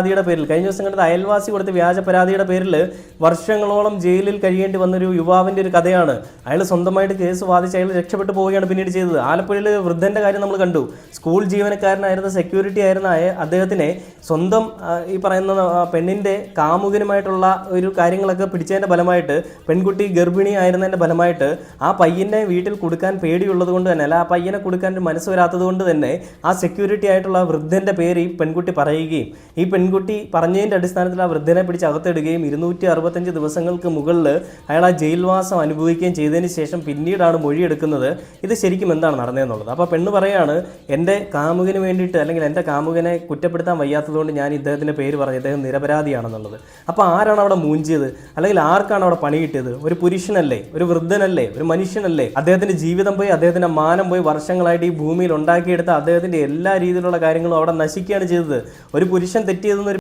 പരാതിയുടെ പേരിൽ കഴിഞ്ഞ ദിവസം കണ്ടത് അയൽവാസി കൊടുത്ത വ്യാജ പരാതിയുടെ പേരിൽ വർഷങ്ങളോളം ജയിലിൽ കഴിയേണ്ടി വന്നൊരു യുവാവിൻ്റെ ഒരു കഥയാണ്. അയാൾ സ്വന്തമായിട്ട് കേസ് വാദിച്ച് അയാൾ രക്ഷപ്പെട്ടു പോവുകയാണ് പിന്നീട് ചെയ്തത്. ആലപ്പുഴയിൽ വൃദ്ധൻ്റെ കാര്യം നമ്മൾ കണ്ടു. സ്കൂൾ ജീവനക്കാരനായിരുന്ന സെക്യൂരിറ്റി ആയിരുന്ന അദ്ദേഹത്തിനെ സ്വന്തം ഈ പറയുന്ന പെണ്ണിൻ്റെ കാമുകനുമായിട്ടുള്ള ഒരു കാര്യങ്ങളൊക്കെ പിടിച്ചതിൻ്റെ ഫലമായിട്ട് പെൺകുട്ടി ഗർഭിണി ആയിരുന്നതിൻ്റെ ഫലമായിട്ട് ആ പയ്യനെ വീട്ടിൽ കൊടുക്കാൻ പേടിയുള്ളത് കൊണ്ട് തന്നെ, അല്ല ആ പയ്യനെ കൊടുക്കാൻ മനസ്സ് വരാത്തത് കൊണ്ട് തന്നെ ആ സെക്യൂരിറ്റി ആയിട്ടുള്ള വൃദ്ധൻ്റെ പേര് ഈ പെൺകുട്ടി പറയുകയും ഈ പെൺകുട്ടി പറഞ്ഞതിൻ്റെ അടിസ്ഥാനത്തിൽ ആ വൃദ്ധനെ പിടിച്ച് അകത്തിടുകയും 265 ദിവസങ്ങൾക്ക് മുകളിൽ അയാൾ ആ ജയിൽവാസം അനുഭവിക്കുകയും ചെയ്തതിന് ശേഷം പിന്നീടാണ് മൊഴിയെടുക്കുന്നത് ഇത് ശരിക്കും എന്താണ് നടന്നതെന്നുള്ളത്. അപ്പോൾ പെണ്ണ് പറയാണ്, എൻ്റെ കാമുകന് വേണ്ടിയിട്ട് അല്ലെങ്കിൽ എൻ്റെ കാമുകനെ കുറ്റപ്പെടുത്താൻ വയ്യാത്തതുകൊണ്ട് ഞാൻ ഇദ്ദേഹത്തിൻ്റെ പേര് പറഞ്ഞു, ഇദ്ദേഹം നിരപരാധിയാണെന്നുള്ളത്. അപ്പോൾ ആരാണ് അവിടെ മൂഞ്ചിയത്? അല്ലെങ്കിൽ ആർക്കാണ് അവിടെ പണി കിട്ടിയത്? ഒരു പുരുഷനല്ലേ, ഒരു വൃദ്ധനല്ലേ, ഒരു മനുഷ്യനല്ലേ? അദ്ദേഹത്തിൻ്റെ ജീവിതം പോയി, അദ്ദേഹത്തിൻ്റെ മാനം പോയി, വർഷങ്ങളായിട്ട് ഈ ഭൂമിയിൽ ഉണ്ടാക്കിയെടുത്ത അദ്ദേഹത്തിൻ്റെ എല്ലാ രീതിയിലുള്ള കാര്യങ്ങളും അവിടെ നശിക്കുകയാണ് ചെയ്തത്. ഒരു പുരുഷൻ തെറ്റിയതെന്ന്